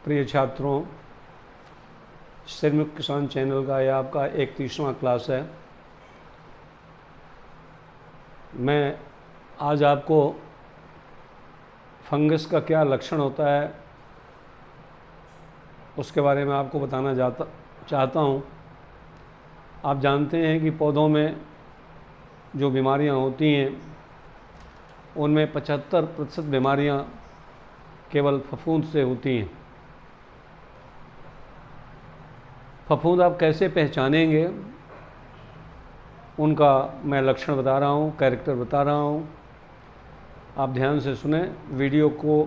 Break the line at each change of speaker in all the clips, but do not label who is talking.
प्रिय छात्रों, श्रीमुख किसान चैनल का यह आपका 31वां क्लास है। मैं आज आपको फंगस का क्या लक्षण होता है उसके बारे में आपको बताना चाहता हूँ। आप जानते हैं कि पौधों में जो बीमारियाँ होती हैं उनमें 75% बीमारियाँ केवल फफूंद से होती हैं। फफूंद आप कैसे पहचानेंगे उनका मैं लक्षण बता रहा हूँ, कैरेक्टर बता रहा हूँ। आप ध्यान से सुने, वीडियो को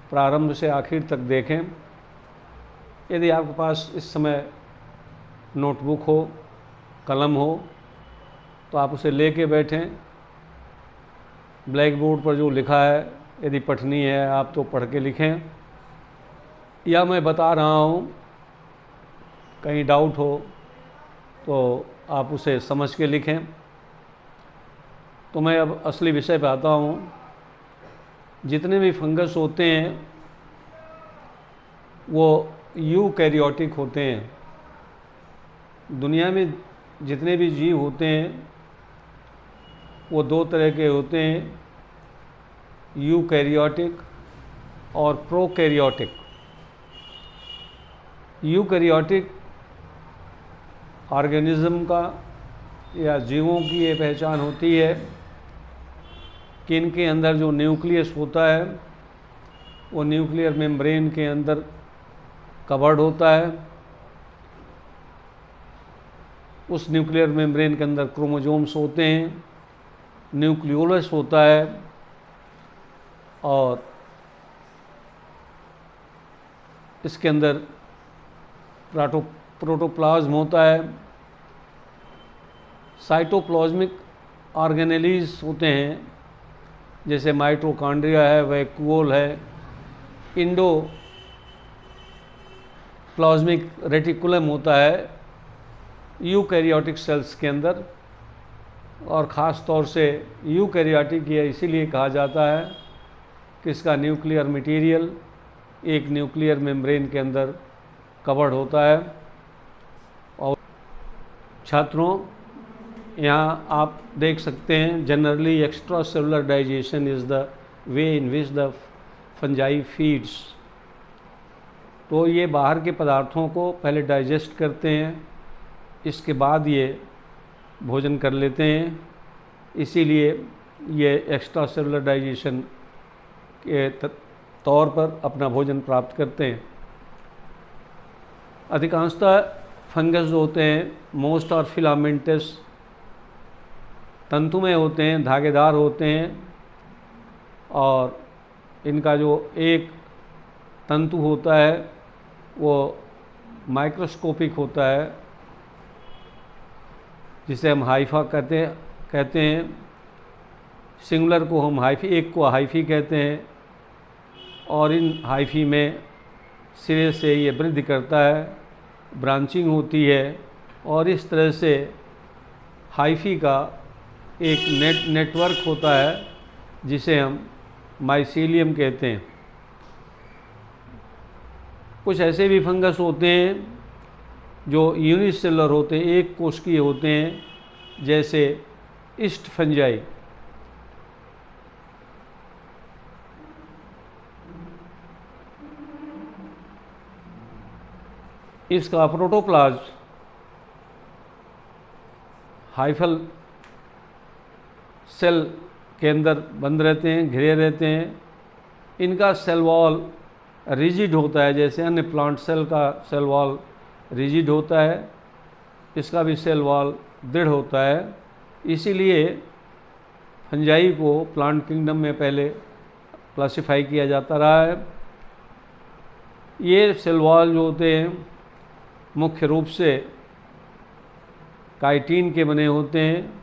प्रारंभ से आखिर तक देखें। यदि आपके पास इस समय नोटबुक हो, कलम हो तो आप उसे लेके बैठें। ब्लैक बोर्ड पर जो लिखा है यदि पठनी है आप तो पढ़ के लिखें, या मैं बता रहा हूँ कहीं डाउट हो तो आप उसे समझ के लिखें। तो मैं अब असली विषय पे आता हूँ। जितने भी फंगस होते हैं वो यूकैरियोटिक होते हैं। दुनिया में जितने भी जीव होते हैं वो दो तरह के होते हैं, यूकैरियोटिक और प्रोकैरियोटिक। यूकैरियोटिक ऑर्गेनिज्म का या जीवों की ये पहचान होती है कि इनके अंदर जो न्यूक्लियस होता है वो न्यूक्लियर मेम्ब्रेन के अंदर कवर्ड होता है। उस न्यूक्लियर मेम्ब्रेन के अंदर क्रोमोसोम्स होते हैं, न्यूक्लियोलस होता है और इसके अंदर प्रोटोप्लाज्म होता है। साइटोप्लाज्मिक ऑर्गेनेलीज होते हैं, जैसे माइटोकॉन्ड्रिया है, वैक्यूल है, इंडोप्लाज्मिक रेटिकुलम होता है यूकैरियोटिक सेल्स के अंदर। और ख़ास तौर से यूकैरियोटिक ये इसीलिए कहा जाता है कि इसका न्यूक्लियर मटेरियल एक न्यूक्लियर मेम्ब्रेन के अंदर कवर्ड होता है। और छात्रों, यहाँ आप देख सकते हैं, generally extra cellular digestion is the way in which the fungi feeds. तो ये बाहर के पदार्थों को पहले डाइजेस्ट करते हैं, इसके बाद ये भोजन कर लेते हैं। इसीलिए ये एक्स्ट्रा सेलुलर डाइजेशन के तौर पर अपना भोजन प्राप्त करते हैं। अधिकांशतः फंगस जो होते हैं मोस्ट और फिलामेंटस, तंतुमय होते हैं, धागेदार होते हैं और इनका जो एक तंतु होता है वो माइक्रोस्कोपिक होता है, जिसे हम हाइफा कहते हैं। सिंगुलर को हम हाइफी, एक को हाइफी कहते हैं। और इन हाइफी में सिरे से ये वृद्धि करता है, ब्रांचिंग होती है और इस तरह से हाइफी का एक नेटवर्क होता है जिसे हम माइसीलियम कहते हैं। कुछ ऐसे भी फंगस होते हैं जो यूनिसेलुलर होते हैं, एक कोशिकीय होते हैं, जैसे ईस्ट फंजाई। इसका प्रोटोप्लाज्म हाइफल सेल के अंदर बंद रहते हैं, घिरे रहते हैं। इनका सेल वॉल रिजिड होता है, जैसे अन्य प्लांट सेल का सेल वॉल रिजिड होता है, इसका भी सेल वॉल दृढ़ होता है। इसीलिए फंजाई को प्लांट किंगडम में पहले क्लासिफाई किया जाता रहा है। ये सेल वॉल जो होते हैं मुख्य रूप से काइटिन के बने होते हैं,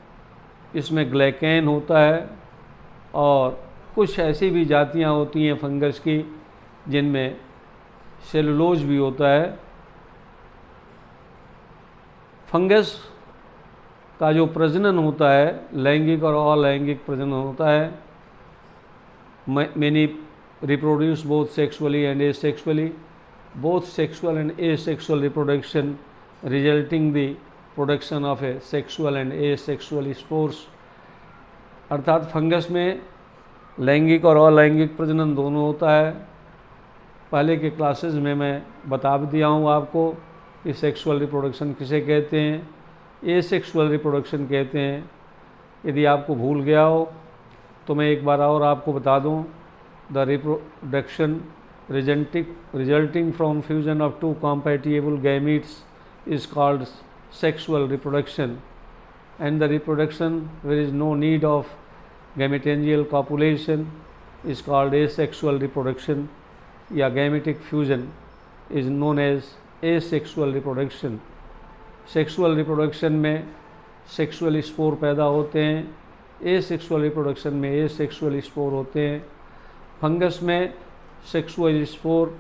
इसमें ग्लाइकेन होता है और कुछ ऐसी भी जातियां होती हैं फंगस की जिनमें सेलुलोज भी होता है। फंगस का जो प्रजनन होता है लैंगिक और अलैंगिक प्रजनन होता है। Many reproduce both sexually and asexually. both sexual and asexual reproduction, resulting the production of a sexual and asexual spores। अर्थात फंगस में लैंगिक और अलैंगिक प्रजनन दोनों होता है। पहले के क्लासेस में मैं बता भी दिया हूँ आपको कि सेक्सुअल रिप्रोडक्शन किसे कहते हैं, एसेक्सुअल रिप्रोडक्शन कहते हैं। यदि आपको भूल गया हो तो मैं एक बार और आपको बता दूं। The reproduction resulting from fusion of two compatible gametes is called sexual reproduction, and the reproduction where is no need of gametangial copulation is called asexual reproduction, या gametic fusion is known as asexual reproduction। Sexual reproduction में sexual spore पैदा होते हैं, asexual reproduction में asexual spore होते हैं। Fungus में sexual spore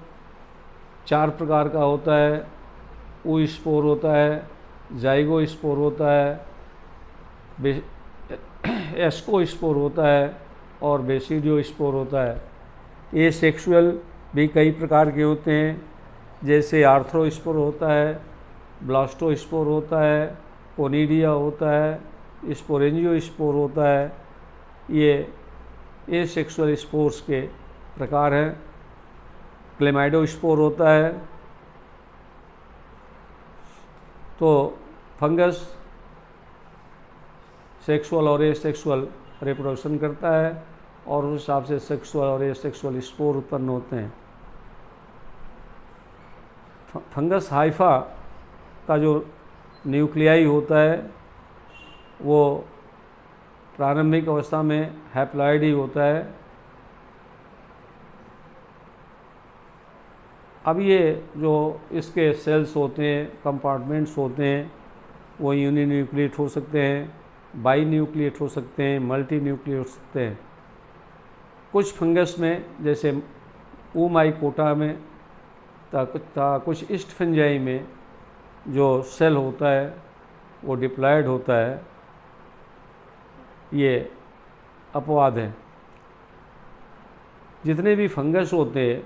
4 प्रकार का होता है। ओ स्पोर होता है, जाइगो स्पोर होता है, एस्को स्पोर होता है और बेसिडियो स्पोर होता है। एसेक्सुअल भी कई प्रकार के होते हैं, जैसे आर्थ्रो स्पोर होता है, ब्लास्टो स्पोर होता है, कोनिडिया होता है, स्पोरेंजियो स्पोर होता है। ये एसेक्सुअल स्पोर्स के प्रकार हैं। क्लेमाइडो स्पोर होता है। तो फंगस सेक्सुअल और एसेक्सुअल रिप्रोडक्शन करता है और उस हिसाब से सेक्सुअल और एसेक्सुअल स्पोर उत्पन्न होते हैं। फंगस हाइफा का जो न्यूक्लियाई होता है वो प्रारंभिक अवस्था में हैप्लॉइड ही होता है। अब ये जो इसके सेल्स होते हैं, कंपार्टमेंट्स होते हैं, वो यूनिन्यूक्लिएट हो सकते हैं, बाई न्यूक्लिएट हो सकते हैं, मल्टी न्यूक्लिएट हो सकते हैं। कुछ फंगस में जैसे ओमाइकोटा में कुछ ईस्ट फंजाई में जो सेल होता है वो डिप्लॉयड होता है। ये अपवाद है। जितने भी फंगस होते हैं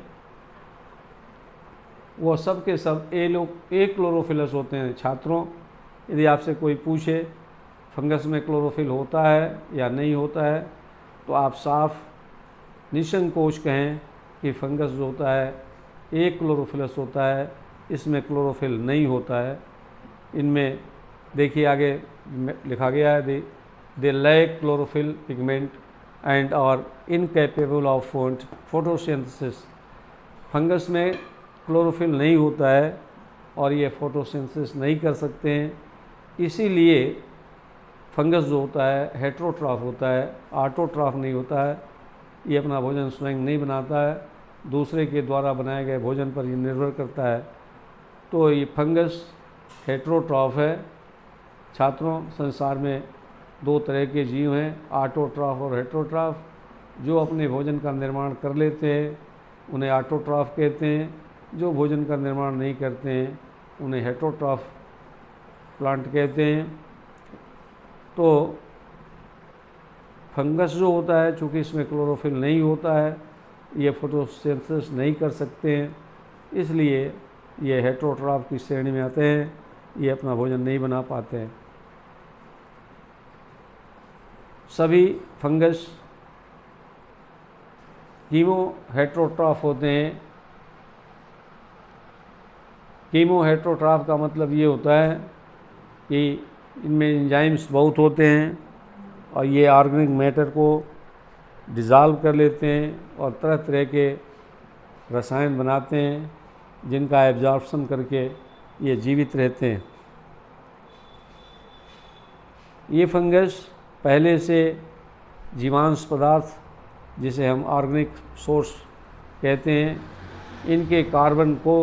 वो सब के सब ए क्लोरोफिलस होते हैं। छात्रों, यदि आपसे कोई पूछे फंगस में क्लोरोफिल होता है या नहीं होता है तो आप साफ निसंकोच कहें कि फंगस जो होता है ए क्लोरोफिलस होता है, इसमें क्लोरोफिल नहीं होता है। इनमें देखिए आगे लिखा गया है they lack chlorophyll pigment and are incapable of photosynthesis. Fungus में क्लोरोफिल नहीं होता है और ये फोटोसिंथेसिस नहीं कर सकते हैं। इसीलिए फंगस जो होता है हेट्रोट्रॉफ होता है, ऑटोट्रॉफ नहीं होता है। ये अपना भोजन स्वयं नहीं बनाता है, दूसरे के द्वारा बनाए गए भोजन पर ये निर्भर करता है। तो ये फंगस हेट्रोट्रॉफ है। छात्रों, संसार में 2 तरह के जीव हैं, ऑटोट्रॉफ और हेट्रोट्रॉफ। जो अपने भोजन का निर्माण कर लेते हैं उन्हें ऑटोट्रॉफ कहते हैं, जो भोजन का निर्माण नहीं करते हैं उन्हें हेट्रोट्रॉफ प्लांट कहते हैं। तो फंगस जो होता है, चूँकि इसमें क्लोरोफिल नहीं होता है, ये फोटोसिंथेसिस नहीं कर सकते हैं, इसलिए ये हेट्रोट्रॉफ की श्रेणी में आते हैं। ये अपना भोजन नहीं बना पाते हैं। सभी फंगस कीमो हेट्रोट्रॉफ होते हैं। कीमो हेट्रोट्रॉफ का मतलब ये होता है कि इनमें एंजाइम्स बहुत होते हैं और ये ऑर्गेनिक मैटर को डिज़ाल्व कर लेते हैं और तरह तरह के रसायन बनाते हैं जिनका एब्जॉर्प्शन करके ये जीवित रहते हैं। ये फंगस पहले से जीवांश पदार्थ, जिसे हम ऑर्गेनिक सोर्स कहते हैं, इनके कार्बन को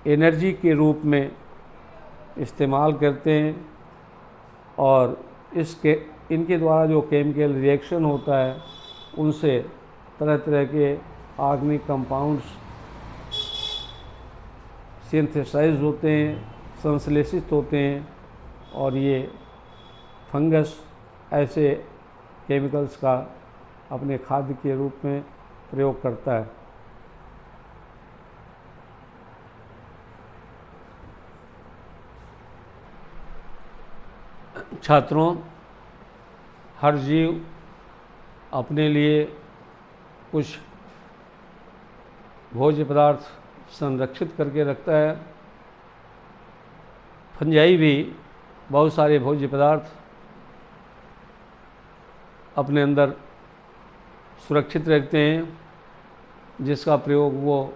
एनर्जी के रूप में इस्तेमाल करते हैं और इनके द्वारा जो केमिकल रिएक्शन होता है उनसे तरह तरह के ऑर्गेनिक कंपाउंड्स सिंथेसाइज होते हैं, संश्लेषित होते हैं और ये फंगस ऐसे केमिकल्स का अपने खाद्य के रूप में प्रयोग करता है। छात्रों, हर जीव अपने लिए कुछ भोज्य पदार्थ संरक्षित करके रखता है। फंजाई भी बहुत सारे भोज्य पदार्थ अपने अंदर सुरक्षित रखते हैं, जिसका प्रयोग वो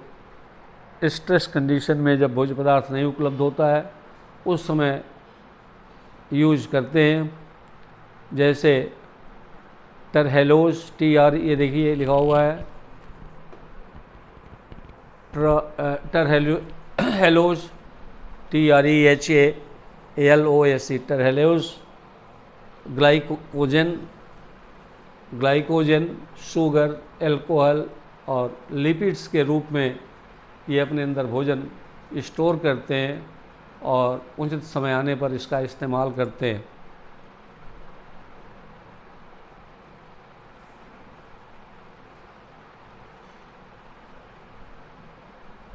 स्ट्रेस कंडीशन में, जब भोज्य पदार्थ नहीं उपलब्ध होता है, उस समय यूज करते हैं। जैसे टरहेलोज, ये देखिए लिखा हुआ है, टरहेलोज, TREHALOS, टरहेलोज ग्लाइकोजन, शुगर, एल्कोहल और लिपिड्स के रूप में ये अपने अंदर भोजन स्टोर करते हैं और उचित समय आने पर इसका इस्तेमाल करते हैं।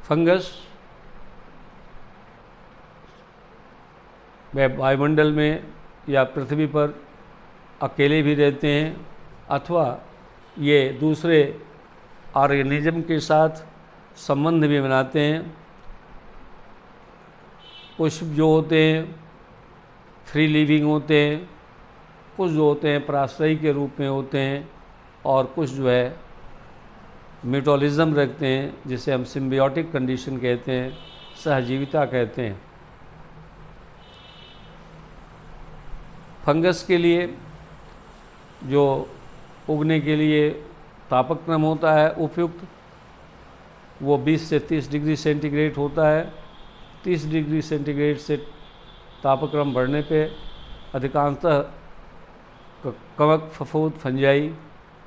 फंगस वे वायुमंडल में या पृथ्वी पर अकेले भी रहते हैं, अथवा ये दूसरे ऑर्गेनिज्म के साथ संबंध भी बनाते हैं। कुछ जो होते हैं फ्री लिविंग होते हैं, कुछ जो होते हैं पराश्रयी के रूप में होते हैं, और कुछ जो है म्यूटोलिज्म रखते हैं, जिसे हम सिम्बियोटिक कंडीशन कहते हैं, सहजीविता कहते हैं। फंगस के लिए जो उगने के लिए तापक्रम होता है उपयुक्त, वो 20 से 30 डिग्री सेंटीग्रेड होता है। 30 डिग्री सेंटीग्रेड से तापक्रम बढ़ने पे अधिकांशतः कवक, फफूंद, फंजाई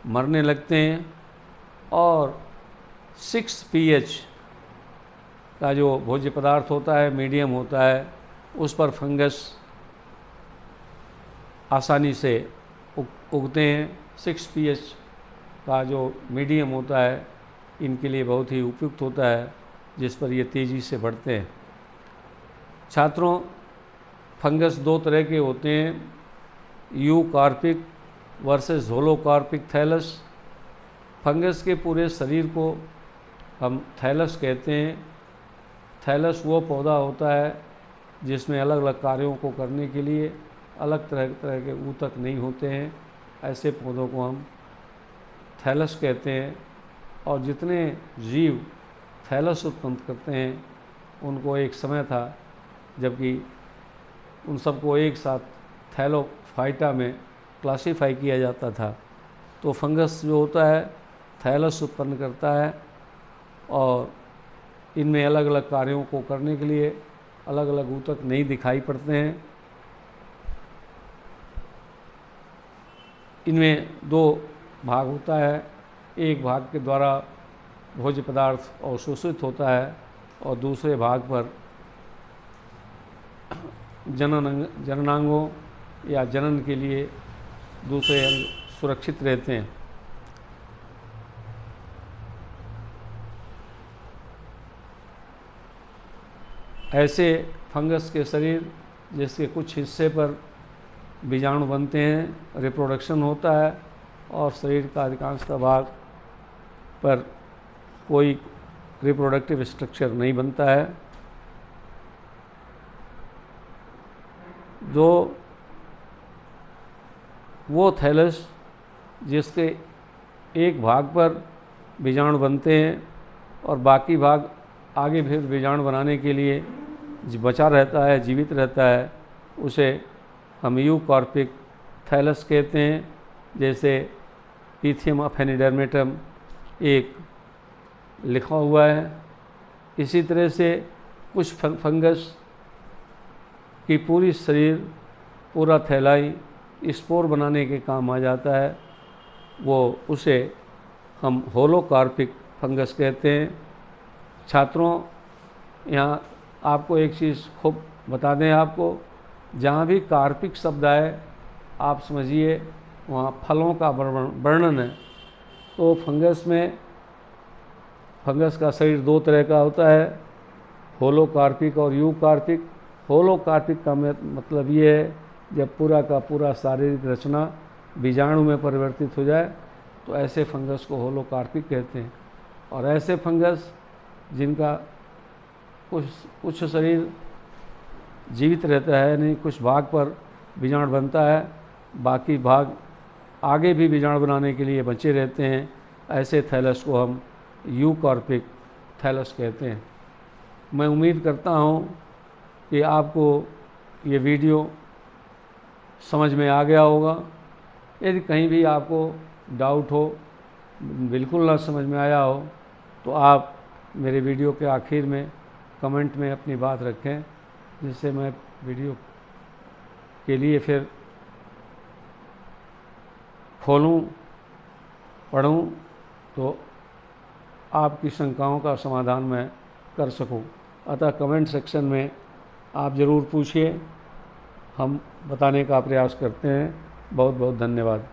मरने लगते हैं, और 6 pH का जो भोज्य पदार्थ होता है, मीडियम होता है, उस पर फंगस आसानी से उगते हैं। 6 pH का जो मीडियम होता है इनके लिए बहुत ही उपयुक्त होता है, जिस पर ये तेज़ी से बढ़ते हैं। छात्रों, फंगस दो तरह के होते हैं, यूकार्पिक वर्सेस होलोकार्पिक थैलस। फंगस के पूरे शरीर को हम थैलस कहते हैं। थैलस वो पौधा होता है जिसमें अलग अलग कार्यों को करने के लिए अलग तरह तरह के ऊतक नहीं होते हैं, ऐसे पौधों को हम थैलस कहते हैं। और जितने जीव थैलस उत्पन्न करते हैं उनको एक समय था जबकि उन सबको एक साथ थैलोफाइटा में क्लासिफाई किया जाता था। तो फंगस जो होता है थैलस उत्पन्न करता है, और इनमें अलग अलग कार्यों को करने के लिए अलग अलग ऊतक नहीं दिखाई पड़ते हैं। इनमें दो भाग होता है, एक भाग के द्वारा भोज्य पदार्थ अवशोषित होता है और दूसरे भाग पर जननांगों या जनन के लिए दूसरे अंग सुरक्षित रहते हैं। ऐसे फंगस के शरीर जिसके कुछ हिस्से पर बीजाणु बनते हैं, रिप्रोडक्शन होता है, और शरीर का अधिकांशतः भाग पर कोई रिप्रोडक्टिव स्ट्रक्चर नहीं बनता है। जो वो थैलस जिसके एक भाग पर बीजाणु बनते हैं और बाकी भाग आगे फिर बीजाणु बनाने के लिए बचा रहता है, जीवित रहता है, उसे हम यूकार्पिक थैलस कहते हैं। जैसे पीथियम अफेनिडर्मेटम एक लिखा हुआ है। इसी तरह से कुछ फंगस की पूरी शरीर, पूरा थैलाई स्पोर बनाने के काम आ जाता है, उसे हम होलोकार्पिक फंगस कहते हैं। छात्रों, यहाँ आपको एक चीज़ खूब बता दें, आपको जहाँ भी कार्पिक शब्द आए आप समझिए वहाँ फलों का वर्णन है, तो फंगस का शरीर दो तरह का होता है, होलोकार्पिक और यूकार्पिक। होलोकार्पिक का मतलब ये है जब पूरा का पूरा शारीरिक रचना बीजाणु में परिवर्तित हो जाए तो ऐसे फंगस को होलोकार्पिक कहते हैं। और ऐसे फंगस जिनका कुछ शरीर जीवित रहता है, नहीं कुछ भाग पर बीजाणु बनता है, बाकी भाग आगे भी बीजाणु बनाने के लिए बचे रहते हैं, ऐसे थैलस को हम यूकार्पिक थैलस कहते हैं। मैं उम्मीद करता हूँ कि आपको ये वीडियो समझ में आ गया होगा। यदि कहीं भी आपको डाउट हो, बिल्कुल ना समझ में आया हो, तो आप मेरे वीडियो के आखिर में कमेंट में अपनी बात रखें, जिससे मैं वीडियो के लिए फिर खोलूं, पढ़ूं, तो आपकी शंकाओं का समाधान मैं कर सकूं। अतः कमेंट सेक्शन में आप ज़रूर पूछिए, हम बताने का प्रयास करते हैं। बहुत बहुत धन्यवाद।